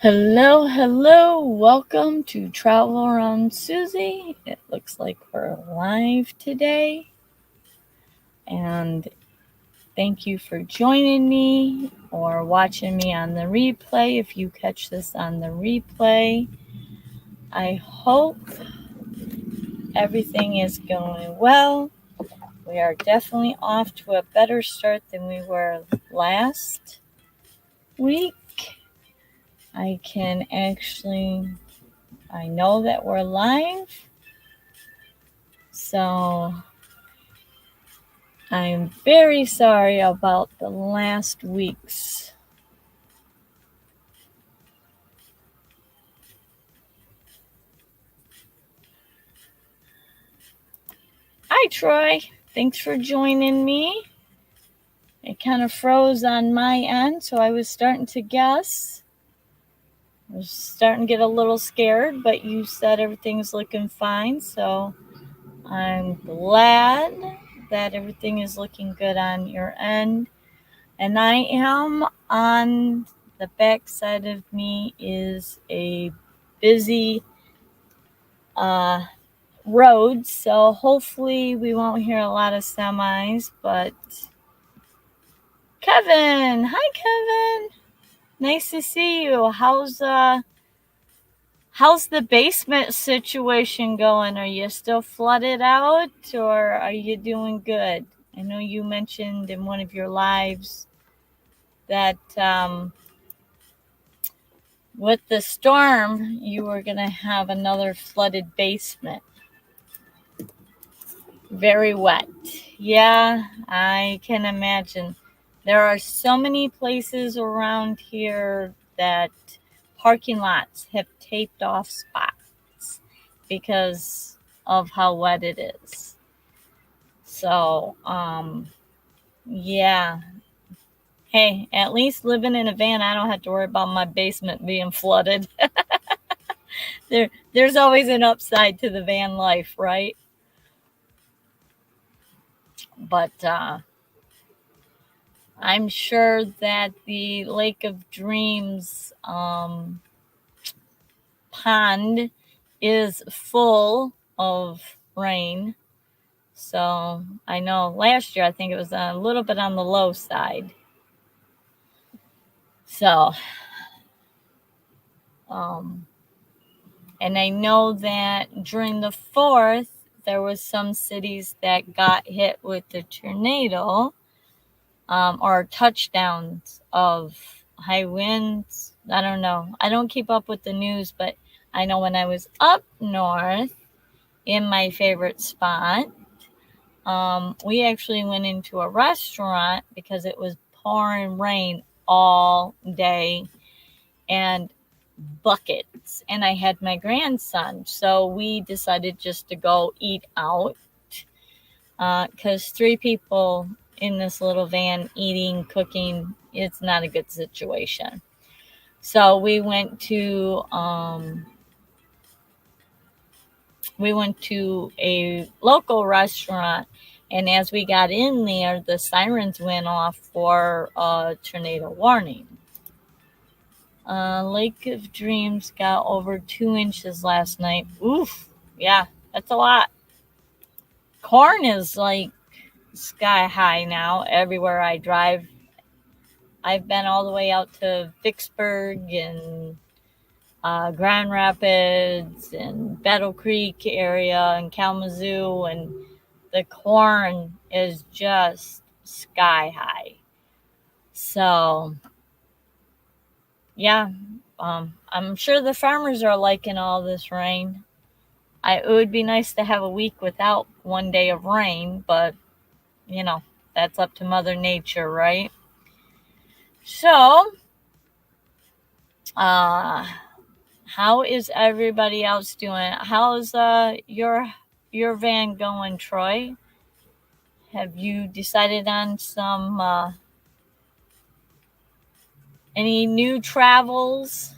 Hello, welcome to Travel Around Susie. It looks like we're live today, and thank you for joining me or watching me on the replay. If you catch this on the replay, I hope everything is going well. We are definitely off to a better start than we were last week. I know that we're live. So I'm very sorry about the last week's. Hi, Troy. Thanks for joining me. It kind of froze on my end, so I was starting to guess. I was starting to get a little scared, but you said everything's looking fine, so I'm glad that everything is looking good on your end. And I am on the back side of me is a busy road, so hopefully we won't hear a lot of semis. But Kevin, hi Kevin, nice to see you. How's the basement situation going? Are you still flooded out, or are you doing good? I know you mentioned in one of your lives that with the storm you were gonna have another flooded basement. Very wet. Yeah, I can imagine. There are so many places around here that parking lots have taped off spots because of how wet it is. So, yeah. Hey, at least living in a van, I don't have to worry about my basement being flooded. There's always an upside to the van life, right? But I'm sure that the Lake of Dreams pond is full of rain. So I know last year I think it was a little bit on the low side. So, and I know that during the 4th, there was some cities that got hit with the tornado or touchdowns of high winds. I don't know. I don't keep up with the news, but I know when I was up north in my favorite spot, we actually went into a restaurant because it was pouring rain all day and buckets, and I had my grandson, so we decided just to go eat out because 3 people in this little van eating, cooking, it's not a good situation. So we went to a local restaurant, and as we got in there, the sirens went off for a tornado warning. Lake of Dreams got over 2 inches last night. Oof, yeah, that's a lot. Corn is like sky high now everywhere I drive. I've been all the way out to Vicksburg and Grand Rapids and Battle Creek area and Kalamazoo, and the corn is just sky high. So, yeah, I'm sure the farmers are liking all this rain. It would be nice to have a week without one day of rain, but, that's up to Mother Nature, right? So, how is everybody else doing? How's your van going, Troy? Have you decided on some any new travels?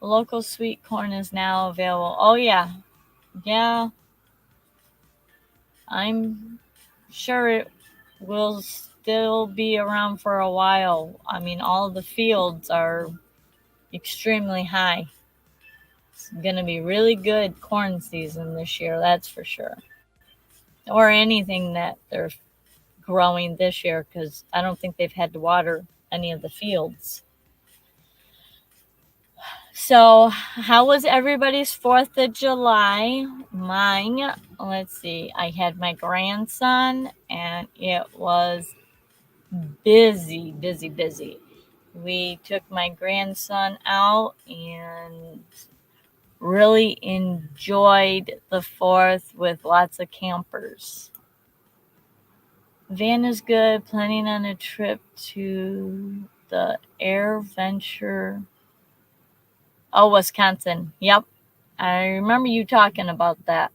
Local sweet corn is now available. Oh yeah. I'm sure it will still be around for a while. I mean, all the fields are extremely high. It's going to be really good corn season this year, that's for sure. Or anything that they're growing this year, because I don't think they've had to water any of the fields. So, how was everybody's 4th of July? Mine, let's see, I had my grandson, and it was busy, busy, busy. We took my grandson out and really enjoyed the 4th with lots of campers. Van is good. Planning on a trip to the Air Venture. Oh, Wisconsin. Yep. I remember you talking about that.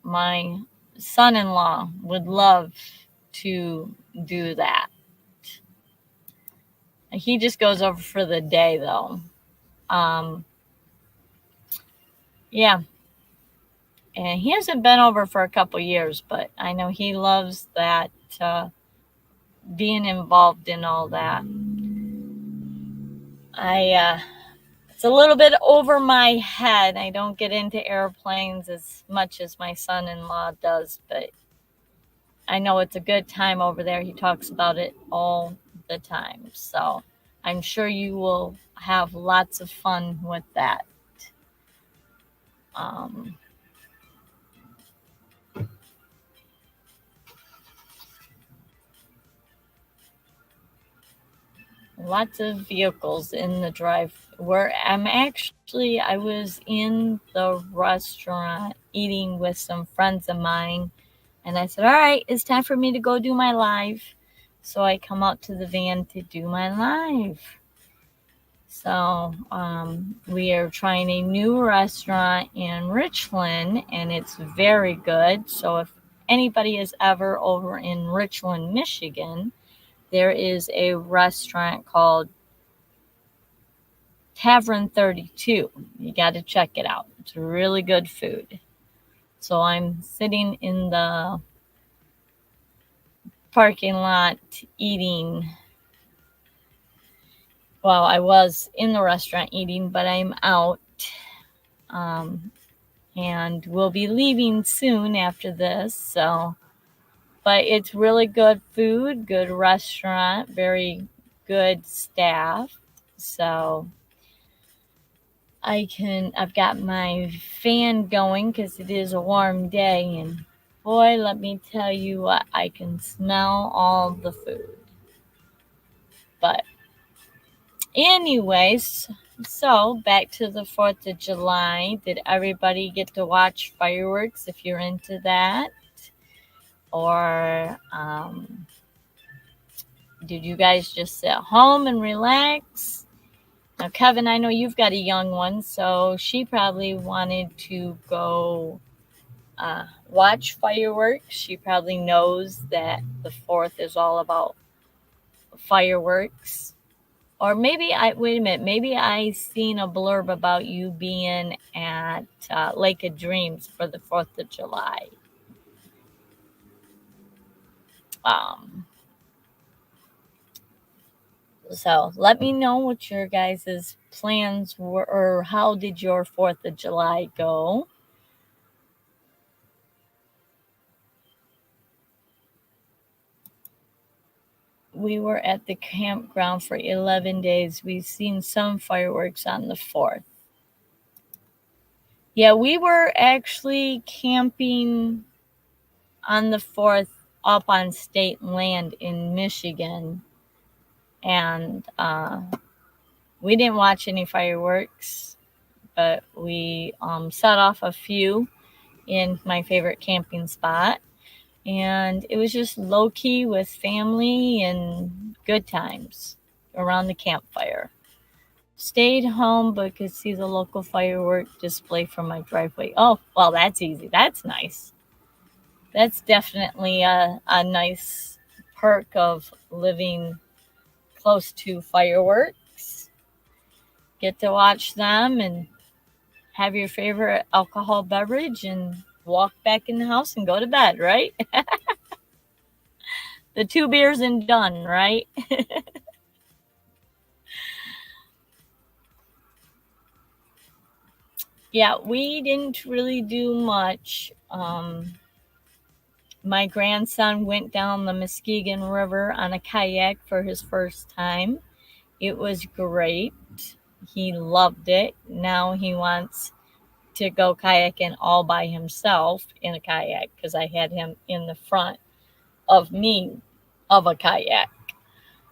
My son-in-law would love to do that. He just goes over for the day, though. Yeah. And he hasn't been over for a couple years, but I know he loves that, being involved in all that. It's a little bit over my head. I don't get into airplanes as much as my son-in-law does, but I know it's a good time over there. He talks about it all the time. So I'm sure you will have lots of fun with that. Lots of vehicles in the drive. Where I was in the restaurant eating with some friends of mine, and I said, all right, it's time for me to go do my live. So I come out to the van to do my live. So we are trying a new restaurant in Richland, and it's very good. So if anybody is ever over in Richland, Michigan, there is a restaurant called Tavern 32. You got to check it out. It's really good food. So I'm sitting in the parking lot eating. Well, I was in the restaurant eating, but I'm out. And we'll be leaving soon after this. So, but it's really good food, good restaurant, very good staff. So I've got my fan going because it is a warm day, and boy, let me tell you what, I can smell all the food. But anyways, so back to the 4th of July. Did everybody get to watch fireworks if you're into that? Or did you guys just sit home and relax? Now, Kevin, I know you've got a young one, so she probably wanted to go watch fireworks. She probably knows that the 4th is all about fireworks. Or maybe maybe I seen a blurb about you being at Lake of Dreams for the 4th of July. So let me know what your guys' plans were, or how did your 4th of July go? We were at the campground for 11 days. We've seen some fireworks on the 4th. Yeah, we were actually camping on the 4th up on state land in Michigan. And we didn't watch any fireworks, but we set off a few in my favorite camping spot. And it was just low-key with family and good times around the campfire. Stayed home, but could see the local firework display from my driveway. Oh, well, that's easy. That's nice. That's definitely a nice perk of living close to fireworks. Get to watch them and have your favorite alcohol beverage and walk back in the house and go to bed, right? The 2 beers and done, right? Yeah, we didn't really do much. My grandson went down the Muskegon River on a kayak for his first time. It was great. He loved it. Now he wants to go kayaking all by himself in a kayak because I had him in the front of me of a kayak.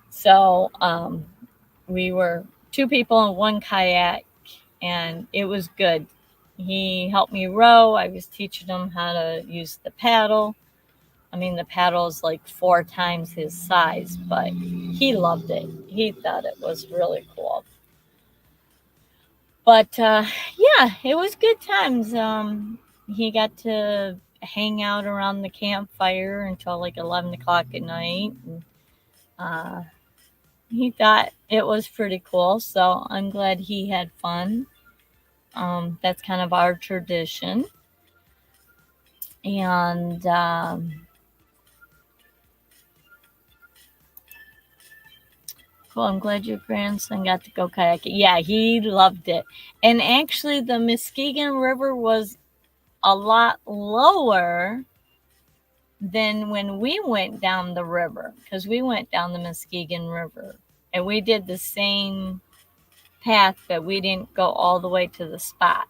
So we were 2 people in 1 kayak, and it was good. He helped me row. I was teaching him how to use the paddle. I mean, the paddle is like 4 times his size, but he loved it. He thought it was really cool. But yeah, it was good times. He got to hang out around the campfire until like 11 o'clock at night. And, he thought it was pretty cool, so I'm glad he had fun. That's kind of our tradition. And cool, I'm glad your grandson got to go kayaking. Yeah, he loved it. And actually, the Muskegon River was a lot lower than when we went down the river, because we went down the Muskegon River and we did the same path, but we didn't go all the way to the spot,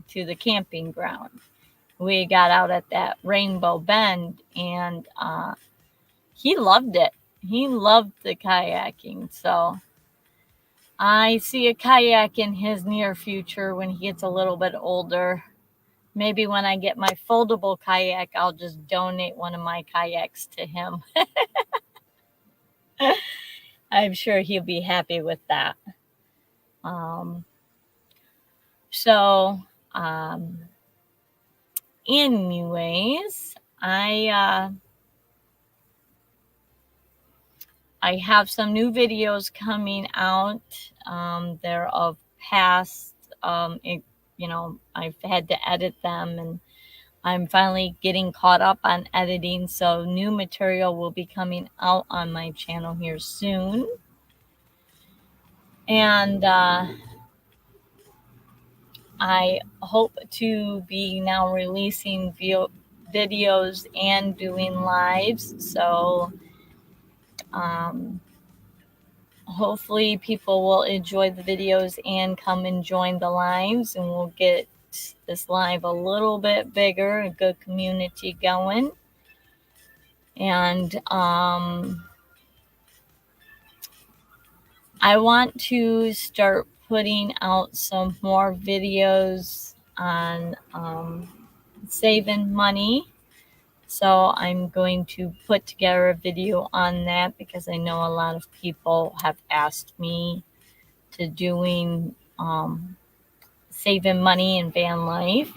to the camping ground. We got out at that Rainbow Bend, and he loved it. He loved the kayaking. So I see a kayak in his near future when he gets a little bit older. Maybe when I get my foldable kayak, I'll just donate one of my kayaks to him. I'm sure he'll be happy with that. So, anyways, I have some new videos coming out. They're of past, I've had to edit them, and I'm finally getting caught up on editing. So new material will be coming out on my channel here soon. And I hope to be now releasing videos and doing lives. So hopefully people will enjoy the videos and come and join the lives, and we'll get this live a little bit bigger, a good community going. And I want to start putting out some more videos on saving money. So I'm going to put together a video on that, because I know a lot of people have asked me to doing saving money in van life.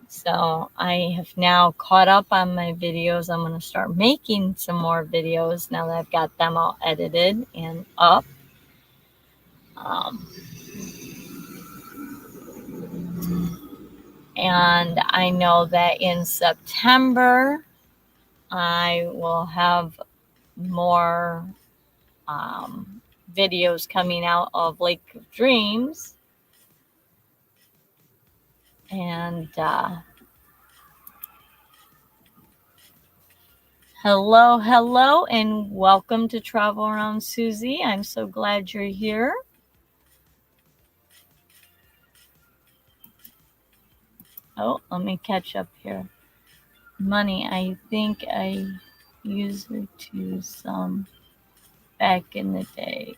So I have now caught up on my videos. I'm going to start making some more videos now that I've got them all edited and up. And I know that in September, I will have more videos coming out of Lake of Dreams. And hello, and welcome to Travel Around Susie. I'm so glad you're here. Oh, let me catch up here. Money, I think I used it to some back in the day.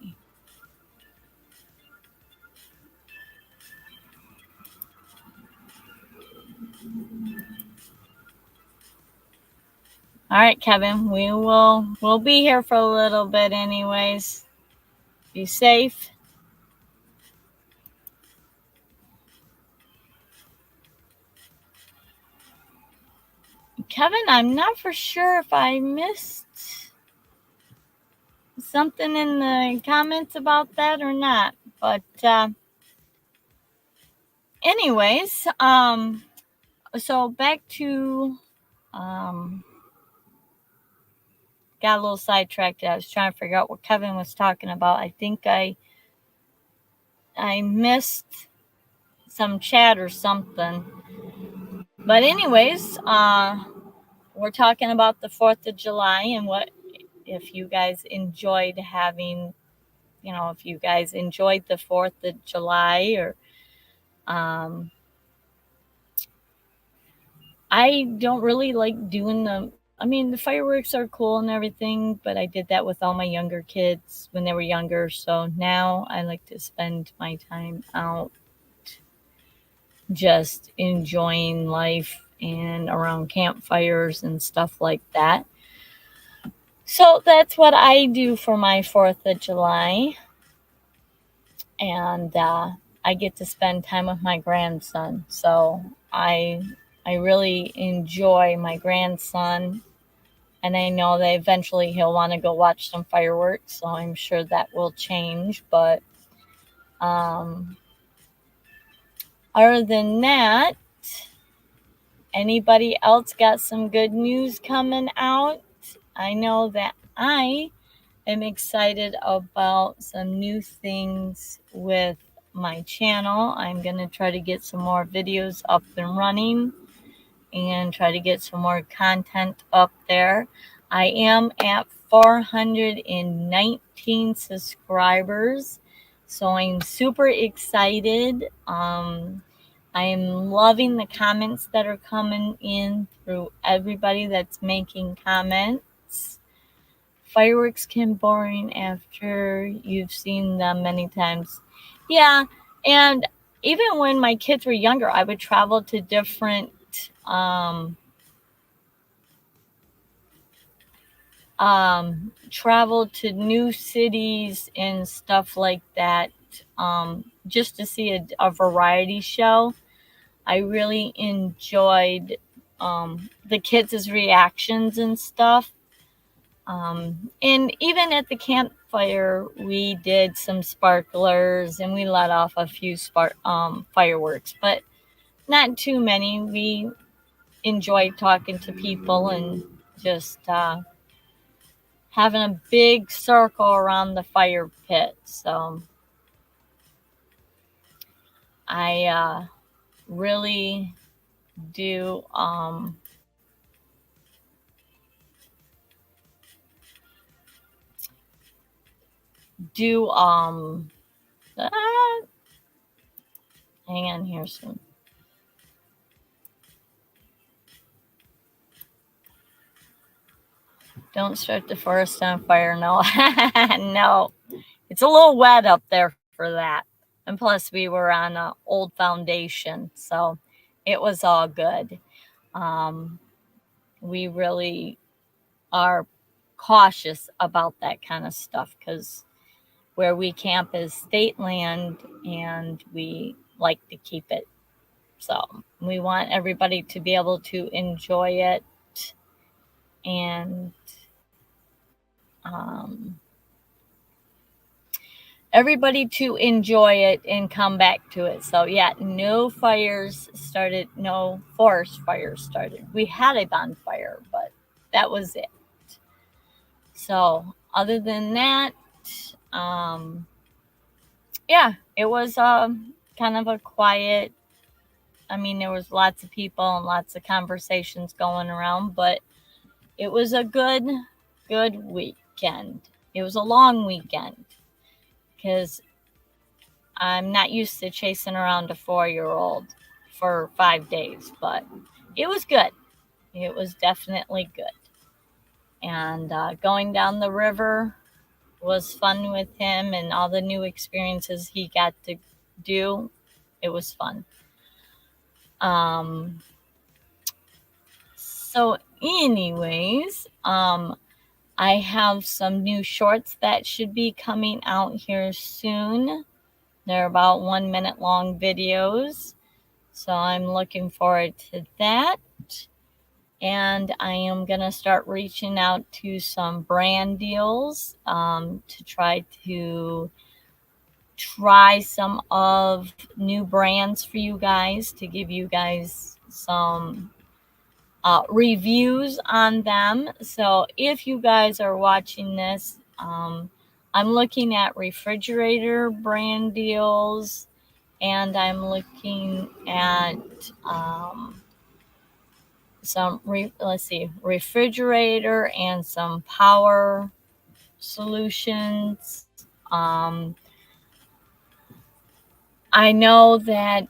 All right, Kevin, we'll be here for a little bit anyways. Be safe. Kevin, I'm not for sure if I missed something in the comments about that or not, but anyways, so back to got a little sidetracked. I was trying to figure out what Kevin was talking about. I think I missed some chat or something. But anyways, we're talking about the 4th of July and what if you guys enjoyed having, if you guys enjoyed the 4th of July or I don't really like doing the fireworks are cool and everything, but I did that with all my younger kids when they were younger. So now I like to spend my time out just enjoying life and around campfires and stuff like that. So that's what I do for my 4th of July. And I get to spend time with my grandson. So I really enjoy my grandson. And I know that eventually he'll want to go watch some fireworks. So I'm sure that will change. But other than that, anybody else got some good news coming out? I know that I am excited about some new things with my channel. I'm going to try to get some more videos up and running and try to get some more content up there. I am at 419 subscribers, so I'm super excited. I am loving the comments that are coming in through everybody that's making comments. Fireworks can be boring after you've seen them many times. Yeah, and even when my kids were younger, I would travel to different travel to new cities and stuff like that, just to see a variety show. I really enjoyed the kids' reactions and stuff. And even at the campfire, we did some sparklers and we let off a few fireworks, but not too many. We enjoyed talking to people and just having a big circle around the fire pit. So I really do hang on here soon. Don't start the forest on fire. No. No, it's a little wet up there for that. And plus we were on an old foundation, so it was all good. We really are cautious about that kind of stuff because where we camp is state land and we like to keep it. So we want everybody to be able to enjoy it and everybody to enjoy it and come back to it. So yeah, no forest fires started. We had a bonfire, but that was it. So other than that, yeah, it was kind of a quiet. There was lots of people and lots of conversations going around, but it was a good weekend. It was a long weekend because I'm not used to chasing around a 4-year-old for 5 days, but it was good. It was definitely good. And going down the river was fun with him and all the new experiences he got to do. It was fun. So anyways, I have some new shorts that should be coming out here soon. They're about 1 minute long videos. So I'm looking forward to that. And I am going to start reaching out to some brand deals to try some of new brands for you guys, to give you guys some reviews on them. So if you guys are watching this, I'm looking at refrigerator brand deals, and I'm looking at some refrigerator and some power solutions. I know that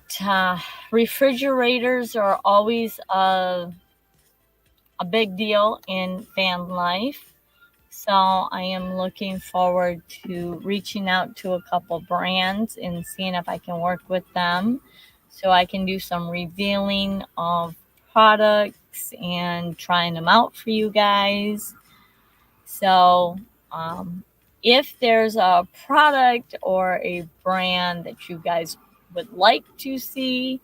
refrigerators are always a big deal in van life. So I am looking forward to reaching out to a couple brands and seeing if I can work with them so I can do some revealing of products and trying them out for you guys. So if there's a product or a brand that you guys would like to see,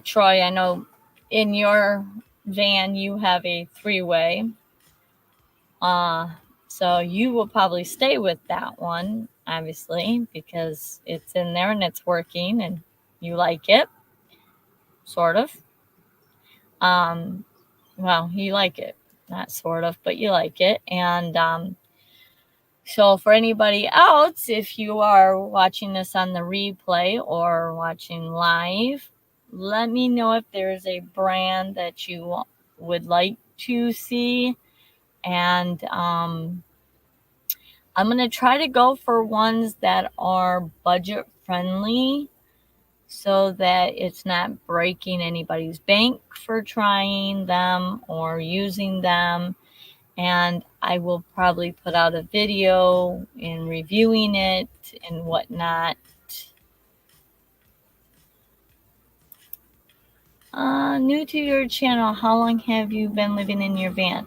Troy, I know in your van you have a three-way. So you will probably stay with that one, obviously, because it's in there and it's working and you like it, sort of. Well, you like it, not sort of, but you like it. And so for anybody else, if you are watching this on the replay or watching live, let me know if there's a brand that you would like to see. And I'm going to try to go for ones that are budget friendly so that it's not breaking anybody's bank for trying them or using them. And I will probably put out a video in reviewing it and whatnot. New to your channel, how long have you been living in your van?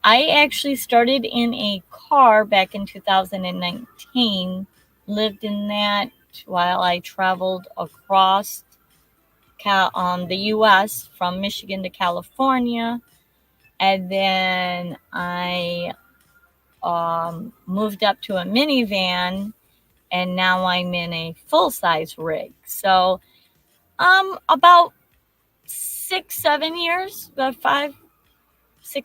I actually started in a car back in 2019, lived in that while I traveled across the U.S. from Michigan to California. And then I moved up to a minivan, and now I'm in a full-size rig. So about 6-7 years, about 5-6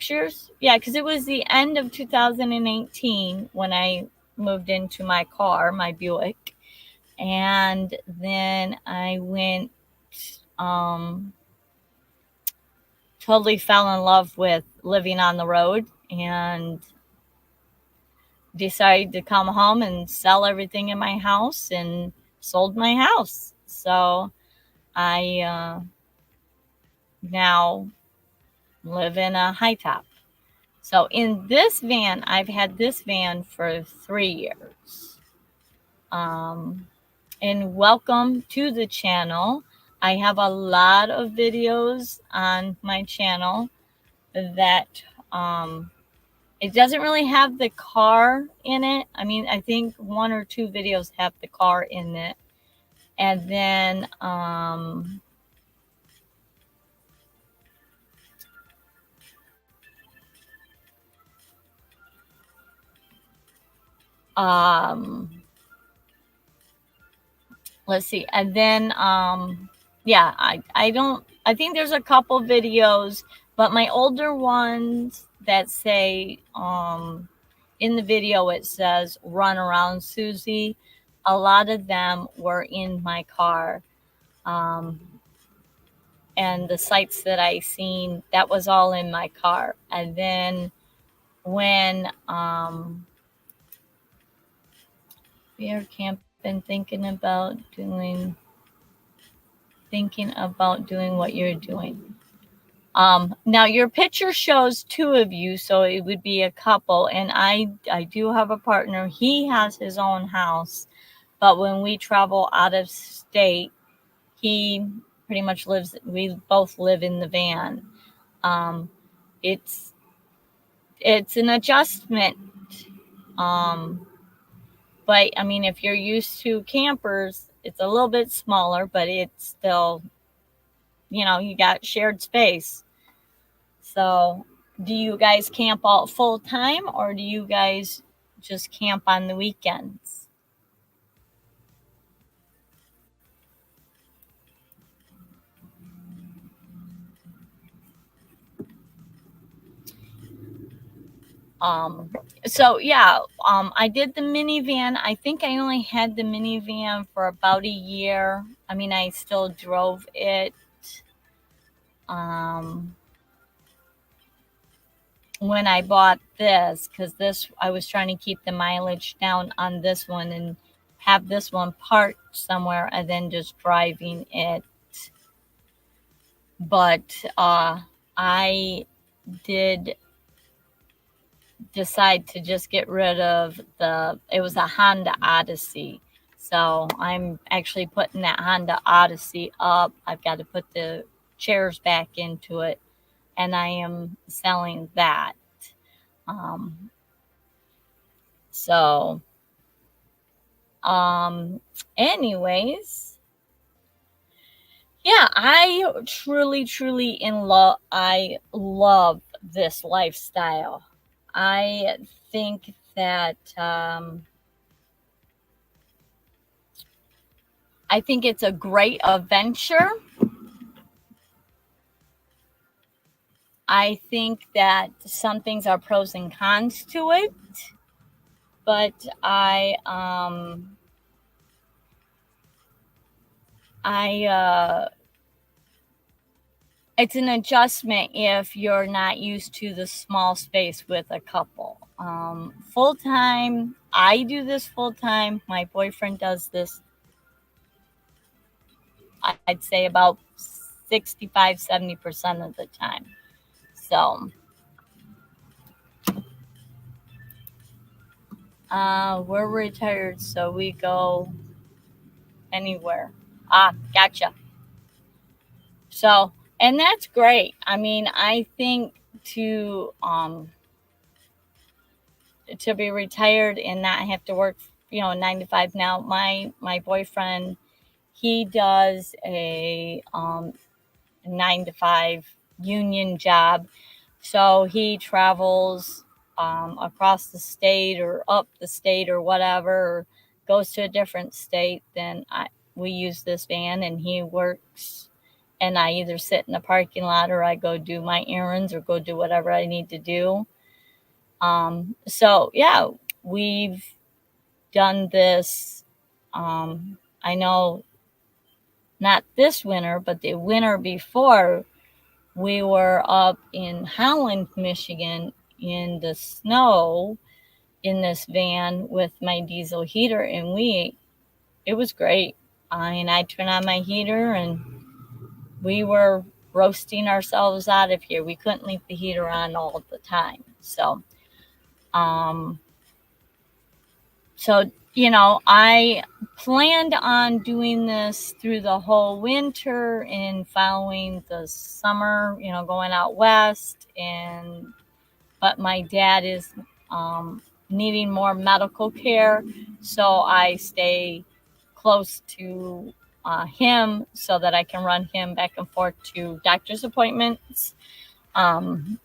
years. Yeah, because it was the end of 2018 when I moved into my car, my Buick. And then I went, totally fell in love with living on the road and decided to come home and sell everything in my house and sold my house. So I now live in a high top. So in this van, I've had this van for 3 years. And welcome to the channel. I have a lot of videos on my channel that it doesn't really have the car in it. I mean, I think 1 or 2 videos have the car in it. And then let's see. And then yeah, I think there's a couple videos, but my older ones that say in the video it says run around Susie, a lot of them were in my car. And the sites that I seen, that was all in my car. And then when we are camping, thinking about doing what you're doing. Now your picture shows 2 of you, so it would be a couple. And I do have a partner. He has his own house, but when we travel out of state, he pretty much we both live in the van. It's an adjustment. But I mean, if you're used to campers, it's a little bit smaller, but it's still, you got shared space. So do you guys camp all full time, or do you guys just camp on the weekends? So yeah, I did the minivan. I think I only had the minivan for about a year. I mean, I still drove it. Um, when I bought this, because this I was trying to keep the mileage down on this one and have this one parked somewhere and then just driving it. But I did decide to just get rid of it was a Honda Odyssey. So I'm actually putting that Honda Odyssey up. I've got to put the chairs back into it, and I am selling that. Um, so, um, anyways, yeah, I truly, truly I love this lifestyle. I think that, I think it's a great adventure. I think that some things are pros and cons to it, but I it's an adjustment if you're not used to the small space with a couple. Full time, I do this full time. My boyfriend does this, I'd say about 65-70% of the time. So, we're retired, so we go anywhere. Gotcha. So, and that's great. I mean, I think to be retired and not have to work, 9 to 5. Now, my boyfriend, he does a 9 to 5 union job, so he travels across the state or up the state or whatever, or goes to a different state. Then we use this van, and he works, and I either sit in the parking lot or I go do my errands or go do whatever I need to do. So yeah, we've done this. I know not this winter, but the winter before, we were up in Holland, Michigan in the snow in this van with my diesel heater, and it was great. I turned on my heater and we were roasting ourselves out of here. We couldn't leave the heater on all the time. Um, so, I planned on doing this through the whole winter and following the summer, going out west. But my dad is needing more medical care, so I stay close to him so that I can run him back and forth to doctor's appointments, and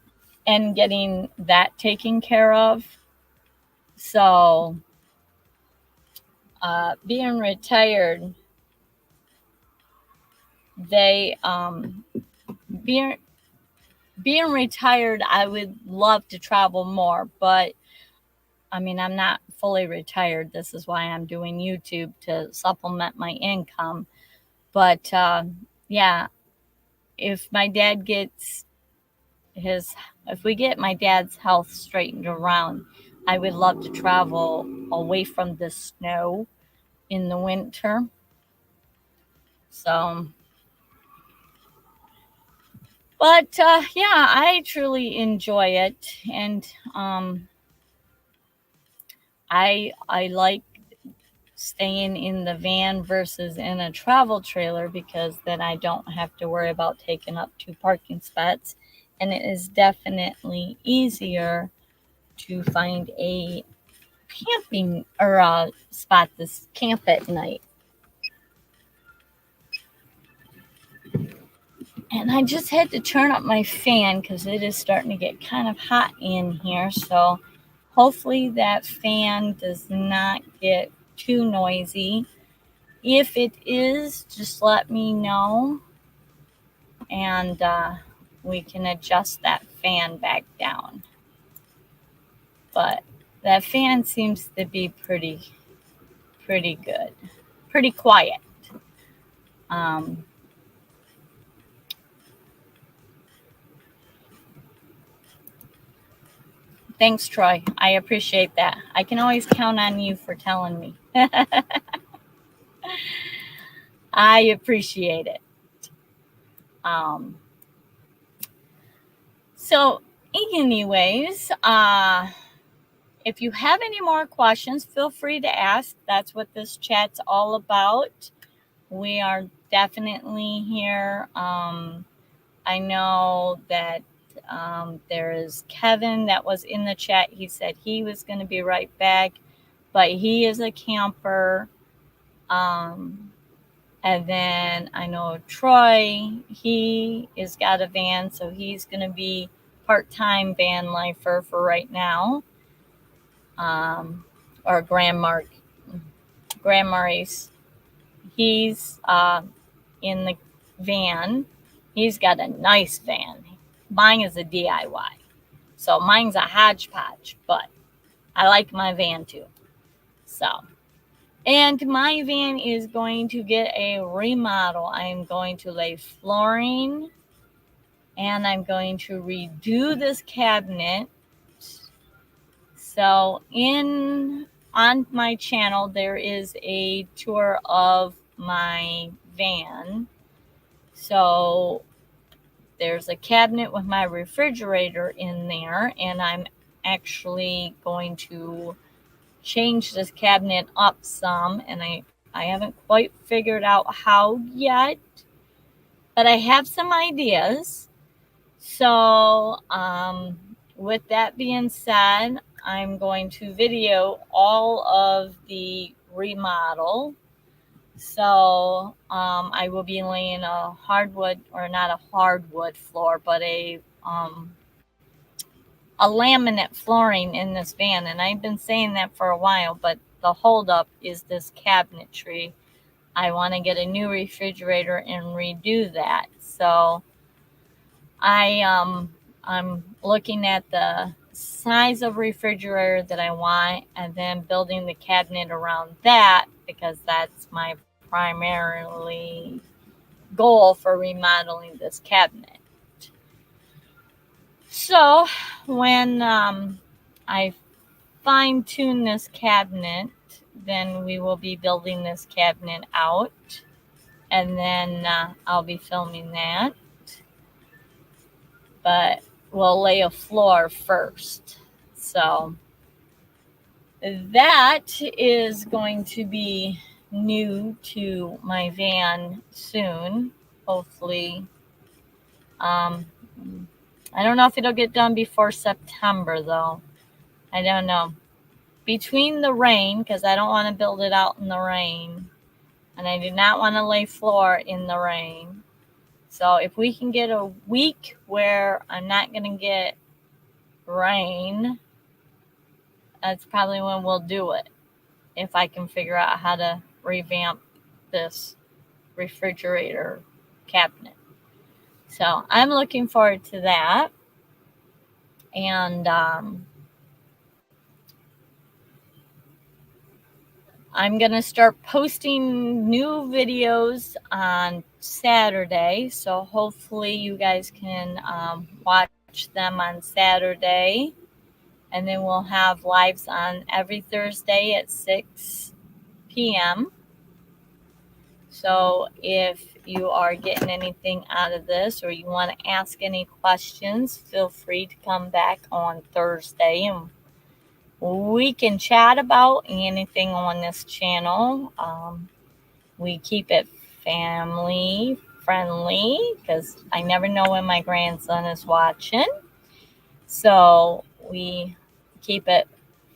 getting that taken care of. So, being retired, they being being retired, I would love to travel more, but I mean, I'm not fully retired. This is why I'm doing YouTube, to supplement my income. But yeah, if my dad gets if we get my dad's health straightened around, I would love to travel away from the snow in the winter. So, but yeah, I truly enjoy it, and I like staying in the van versus in a travel trailer, because then I don't have to worry about taking up 2 parking spots, and it is definitely easier to find a camping or a spot to camp at night. And I just had to turn up my fan because it is starting to get kind of hot in here. So hopefully that fan does not get too noisy. If it is, just let me know, and we can adjust that fan back down. But that fan seems to be pretty good, pretty quiet. Thanks, Troy. I appreciate that. I can always count on you for telling me. I appreciate it. So, anyways, if you have any more questions, feel free to ask. That's what this chat's all about. We are definitely here. I know that there is Kevin that was in the chat. He said he was going to be right back, but he is a camper. And then I know Troy, he has got a van, so he's going to be part-time van lifer for right now. Or Grand Maurice, he's in the van. He's got a nice van. Mine is a DIY. So mine's a hodgepodge, but I like my van too. So, and my van is going to get a remodel. I'm going to lay flooring and I'm going to redo this cabinet. So on my channel, there is a tour of my van. So there's a cabinet with my refrigerator in there, and I'm actually going to change this cabinet up some, and I haven't quite figured out how yet, but I have some ideas. So with that being said, I'm going to video all of the remodel. So I will be laying a hardwood, or not a hardwood floor, but a laminate flooring in this van. And I've been saying that for a while, but the holdup is this cabinetry. I want to get a new refrigerator and redo that. So I'm looking at the size of refrigerator that I want, and then building the cabinet around that, because that's my primarily goal for remodeling this cabinet. So when I fine tune this cabinet, then we will be building this cabinet out, and then I'll be filming that. But we'll lay a floor first. So that is going to be new to my van soon, hopefully. I don't know if it'll get done before September, though. I don't know. Between the rain, because I don't want to build it out in the rain, and I do not want to lay floor in the rain. So if we can get a week where I'm not going to get rain, that's probably when we'll do it. If I can figure out how to revamp this refrigerator cabinet. So I'm looking forward to that. And I'm going to start posting new videos on Saturday. So hopefully you guys can watch them on Saturday. And then we'll have lives on every Thursday at 6 p.m. So if you are getting anything out of this, or you want to ask any questions, feel free to come back on Thursday and we can chat about anything on this channel. We keep it family friendly, because I never know when my grandson is watching. So we keep it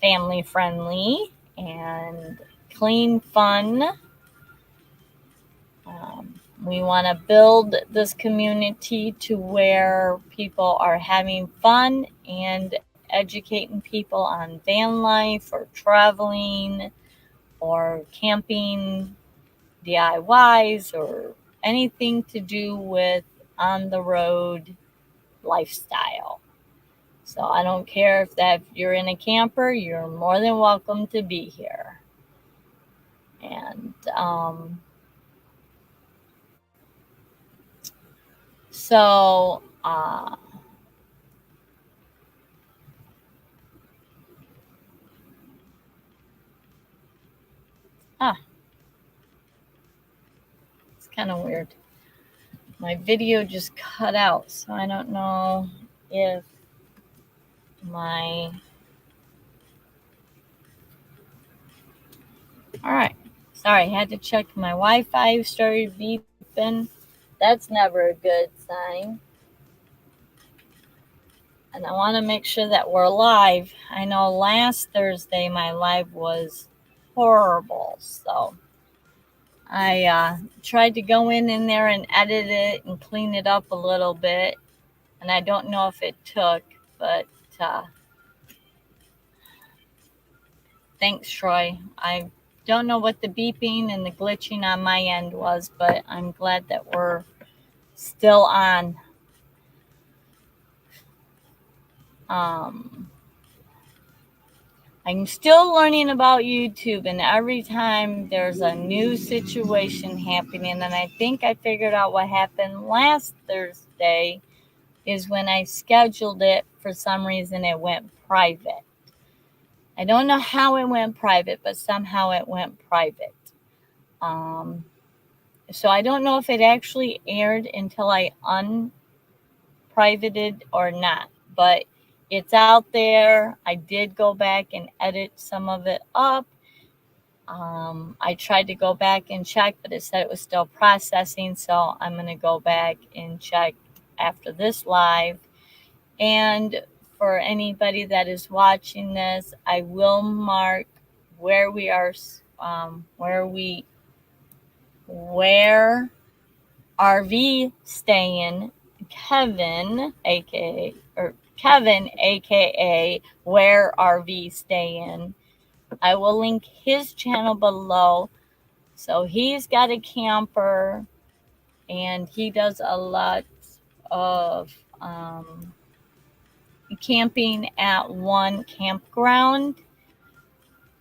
family friendly and clean fun. We want to build this community to where people are having fun and educating people on van life, or traveling, or camping, DIYs, or anything to do with on the road lifestyle. So I don't care if you're in a camper, you're more than welcome to be here. And so ah, it's kind of weird. My video just cut out, so I don't know if my... All right. Sorry, had to check my Wi-Fi started beeping. That's never a good sign. And I want to make sure that we're live. I know last Thursday my live was horrible, so I tried to go in there and edit it and clean it up a little bit, and I don't know if it took, but thanks, Troy. I don't know what the beeping and the glitching on my end was, but I'm glad that we're still on. I'm still learning about YouTube, and every time there's a new situation happening, and I think I figured out what happened last Thursday is when I scheduled it, for some reason it went private. I don't know how it went private, but somehow it went private. So I don't know if it actually aired until I unprivated or not, but it's out there. I did go back and edit some of it up. I tried to go back and check, but it said it was still processing, so I'm going to go back and check after this live. And for anybody that is watching this, I will mark where we are, where RV staying, Kevin, aka where RV staying. I will link his channel below. So he's got a camper, and he does a lot of camping at one campground.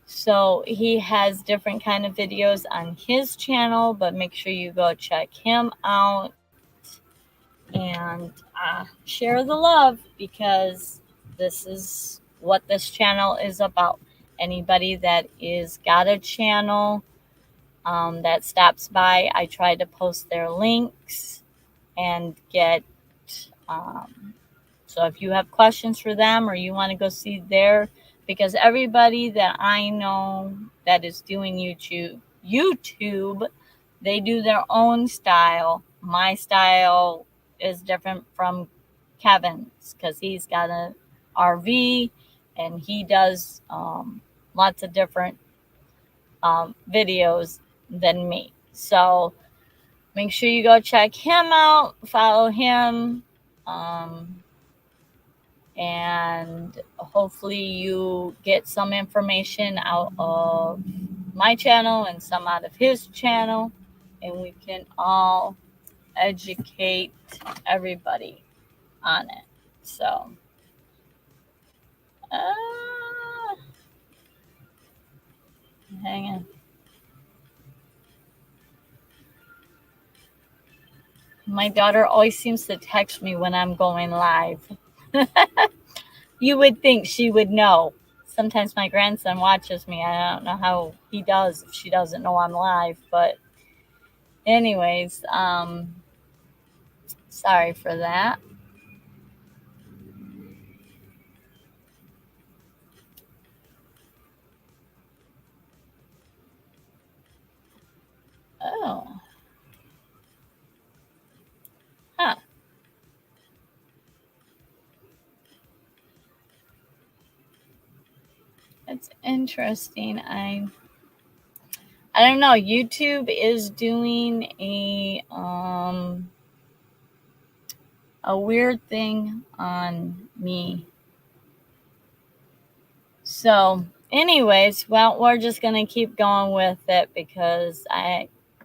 So he has different kind of videos on his channel, but make sure you go check him out and share the love, because this is what this channel is about. Anybody that is got a channel that stops by, I try to post their links and get so if you have questions for them or you want to go see their, because everybody that I know that is doing YouTube, they do their own style. My style is different from Kevin's because he's got an RV and he does lots of different videos than me. So make sure you go check him out, follow him, and hopefully you get some information out of my channel and some out of his channel, and we can all educate everybody on it. So hang on. My daughter always seems to text me when I'm going live. You would think she would know. Sometimes my grandson watches me. I don't know how he does if she doesn't know I'm live, but anyways, sorry for that. Oh. Huh. That's interesting. I don't know. YouTube is doing a weird thing on me. So, anyways, well, we're just gonna keep going with it because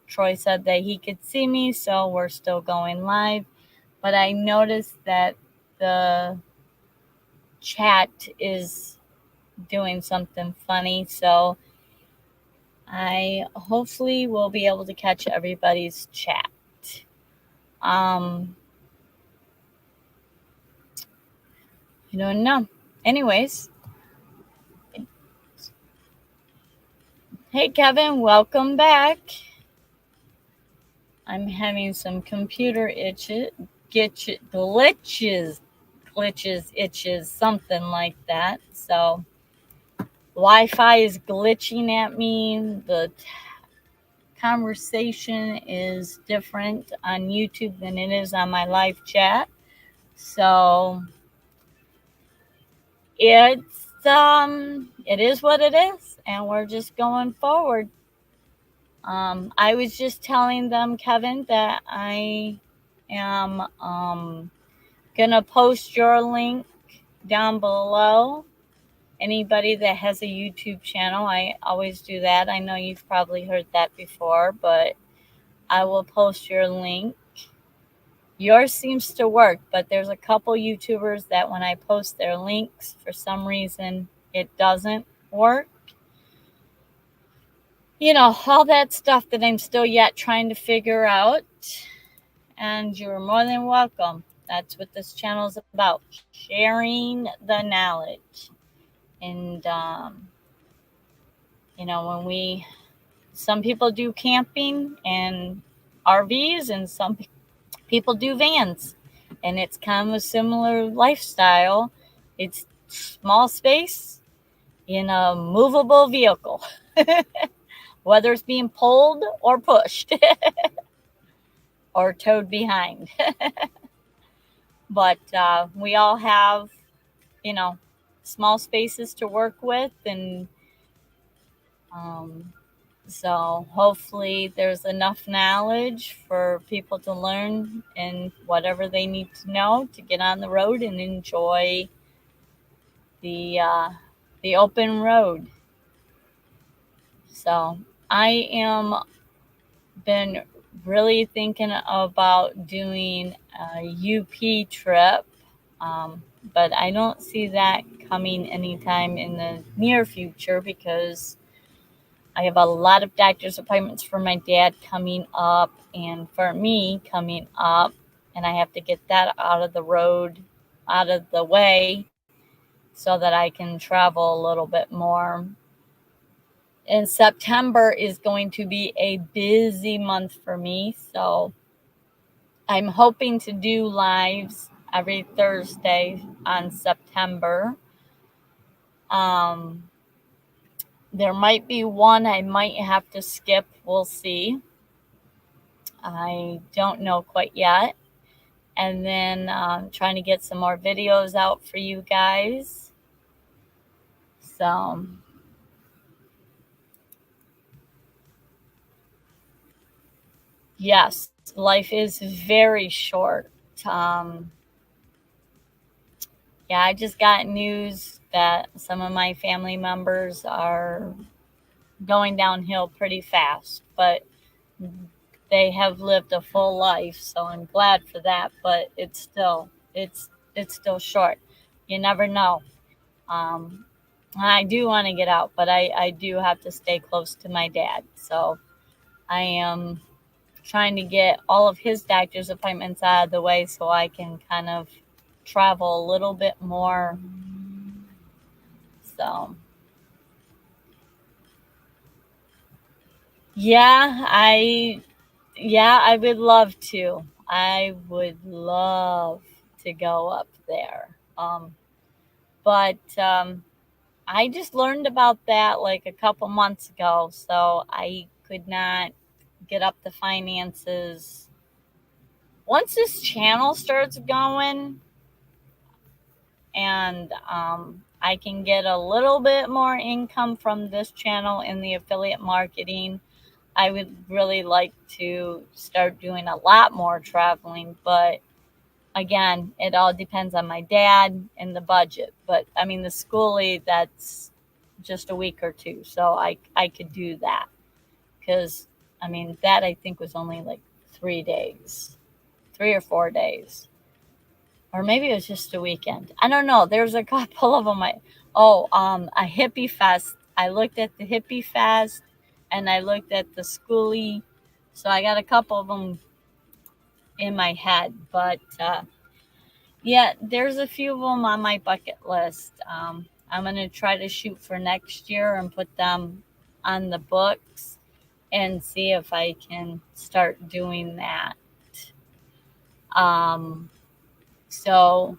Troy said that he could see me, so we're still going live. But I noticed that the chat is doing something funny, so I hopefully will be able to catch everybody's chat. I don't know. Anyways, hey Kevin, welcome back. I'm having some computer glitches, itches, something like that. So Wi-Fi is glitching at me. The conversation is different on YouTube than it is on my live chat. So it is what it is, and we're just going forward. I was just telling them, Kevin, that I am gonna post your link down below. Anybody that has a YouTube channel, I always do that. I know you've probably heard that before, but I will post your link. Yours seems to work, but there's a couple YouTubers that when I post their links, for some reason, it doesn't work. You know, all that stuff that I'm still yet trying to figure out. And you're more than welcome. That's what this channel is about, sharing the knowledge. And, you know, some people do camping and RVs, and some people do vans. And it's kind of a similar lifestyle. It's small space in a movable vehicle, whether it's being pulled or pushed or towed behind. But we all have, you know, small spaces to work with, and so hopefully there's enough knowledge for people to learn and whatever they need to know to get on the road and enjoy the open road. So I am been really thinking about doing a UP trip, but I don't see that coming anytime in the near future because I have a lot of doctor's appointments for my dad coming up and for me coming up, and I have to get that out of the way, so that I can travel a little bit more. And September is going to be a busy month for me, so I'm hoping to do lives every Thursday on September. There might be one I might have to skip. We'll see. I don't know quite yet. And then trying to get some more videos out for you guys. So yes, life is very short. Yeah, I just got news that some of my family members are going downhill pretty fast, but they have lived a full life, so I'm glad for that. But it's still short. You never know. I do want to get out, but I do have to stay close to my dad. So I am trying to get all of his doctor's appointments out of the way so I can kind of travel a little bit more. So yeah, I would love to. I would love to go up there. But I just learned about that like a couple months ago, so I could not get up the finances. Once this channel starts going and I can get a little bit more income from this channel in the affiliate marketing, I would really like to start doing a lot more traveling. But again, it all depends on my dad and the budget. But I mean, the schoolie, that's just a week or two, so I could do that, because I mean that I think was only like 3 or 4 days, or maybe it was just a weekend. I don't know. There's a couple of them. A hippie fest. I looked at the hippie fest and I looked at the schoolie. So I got a couple of them in my head. But yeah, there's a few of them on my bucket list. I'm going to try to shoot for next year and put them on the books and see if I can start doing that. So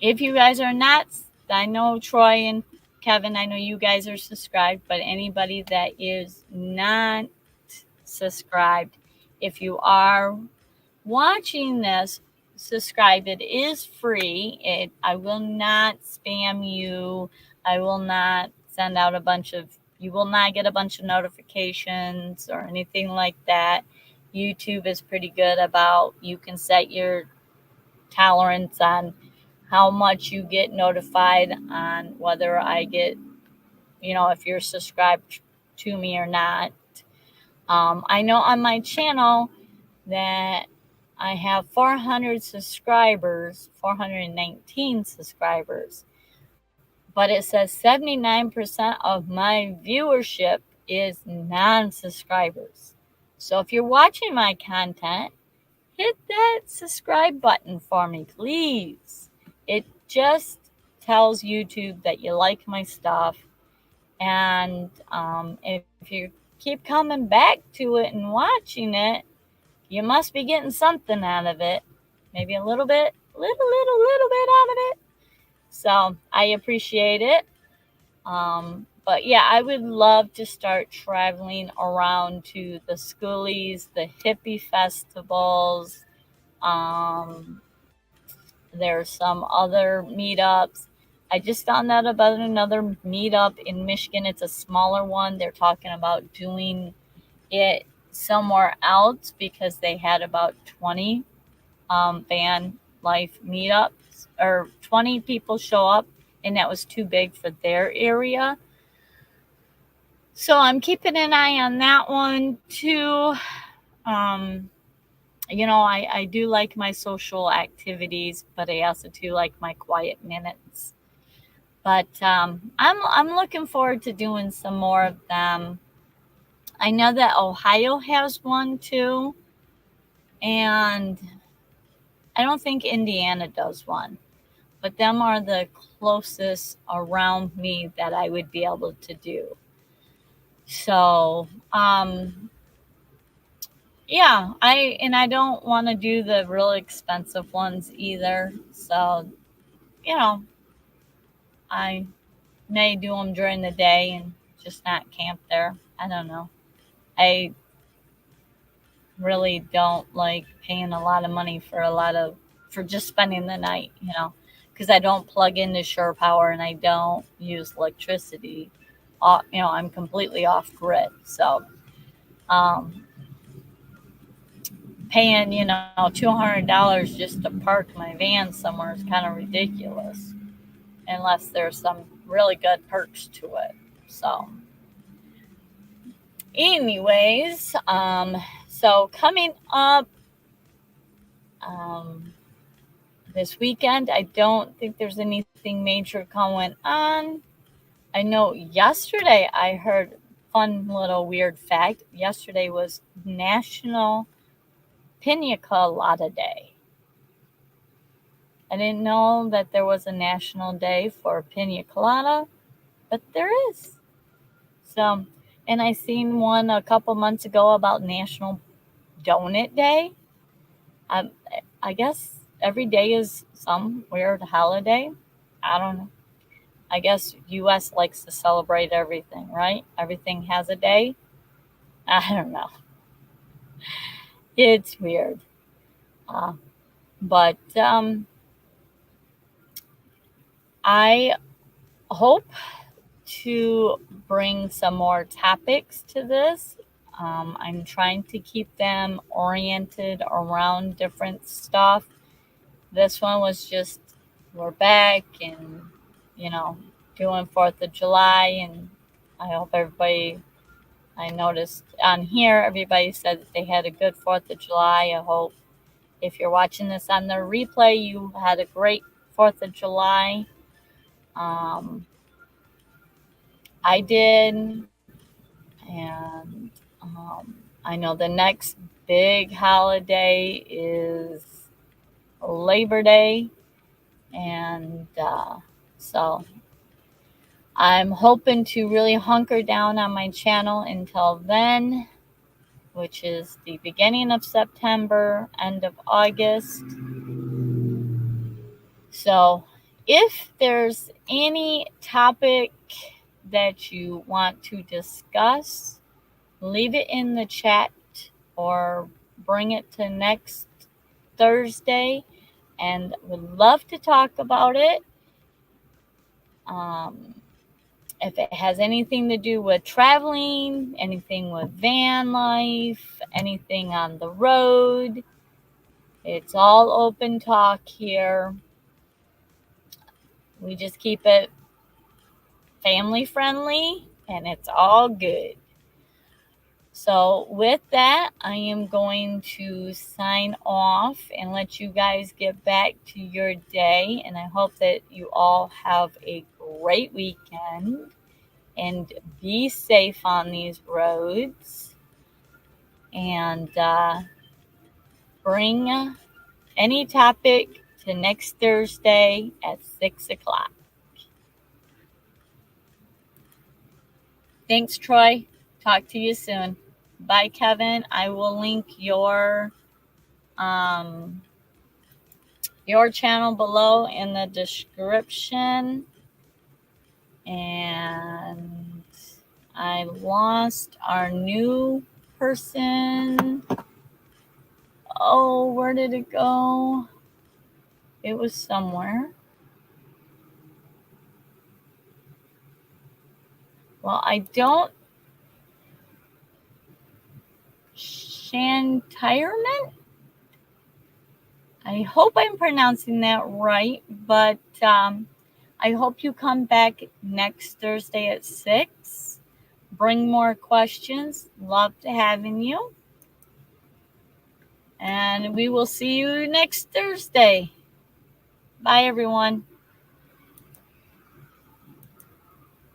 if you guys are not, I know Troy and Kevin, I know you guys are subscribed, but anybody that is not subscribed, if you are watching this, subscribe. It is free. I will not spam you. I will not send out you will not get a bunch of notifications or anything like that. YouTube is pretty good about, you can set your tolerance on how much you get notified on whether I get, if you're subscribed to me or not. I know on my channel that I have 400 subscribers, 419 subscribers, but it says 79% of my viewership is non-subscribers. So if you're watching my content, hit that subscribe button for me, please. It just tells YouTube that you like my stuff. And if you keep coming back to it and watching it, you must be getting something out of it. Maybe a little bit, little bit out of it. So I appreciate it. But yeah, I would love to start traveling around to the schoolies, the hippie festivals. There's some other meetups. I just found out about another meetup in Michigan. It's a smaller one. They're talking about doing it somewhere else because they had about 20 van life meetups, or 20 people show up, and that was too big for their area. So I'm keeping an eye on that one too. I do like my social activities, but I also do like my quiet minutes. But I'm looking forward to doing some more of them. I know that Ohio has one too, and I don't think Indiana does one, but them are the closest around me that I would be able to do. So, yeah, I don't want to do the real expensive ones either. So, I may do them during the day and just not camp there. I don't know. I really don't like paying a lot of money for just spending the night, because I don't plug into shore power and I don't use electricity. I'm completely off grid. So, paying, $200 just to park my van somewhere is kind of ridiculous, unless there's some really good perks to it. So, anyways, so coming up this weekend, I don't think there's anything major going on. I know yesterday I heard fun little weird fact. Yesterday was National Pina Colada Day. I didn't know that there was a national day for pina colada, but there is. So, and I seen one a couple months ago about National Donut Day. I guess every day is some weird holiday. I don't know. I guess U.S. likes to celebrate everything, right? Everything has a day. I don't know. It's weird. But I hope to bring some more topics to this. I'm trying to keep them oriented around different stuff. This one was just, we're back and, doing 4th of July. And I hope I noticed on here, everybody said that they had a good 4th of July. I hope if you're watching this on the replay, you had a great 4th of July. I did. And I know the next big holiday is Labor Day. And so I'm hoping to really hunker down on my channel until then, which is the beginning of September, end of August. So if there's any topic that you want to discuss, leave it in the chat or bring it to next Thursday, and would love to talk about it. If it has anything to do with traveling, anything with van life, anything on the road, it's all open talk here. We just keep it family friendly, and it's all good. So with that, I am going to sign off and let you guys get back to your day. And I hope that you all have a great weekend and be safe on these roads. And bring any topic to next Thursday at 6 o'clock. Thanks, Troy. Talk to you soon. Bye, Kevin. I will link your channel below in the description. And I lost our new person. Oh, where did it go? It was somewhere. Well, I don't. Shantirement? I hope I'm pronouncing that right, but I hope you come back next Thursday at 6. Bring more questions. Love to having you. And we will see you next Thursday. Bye, everyone.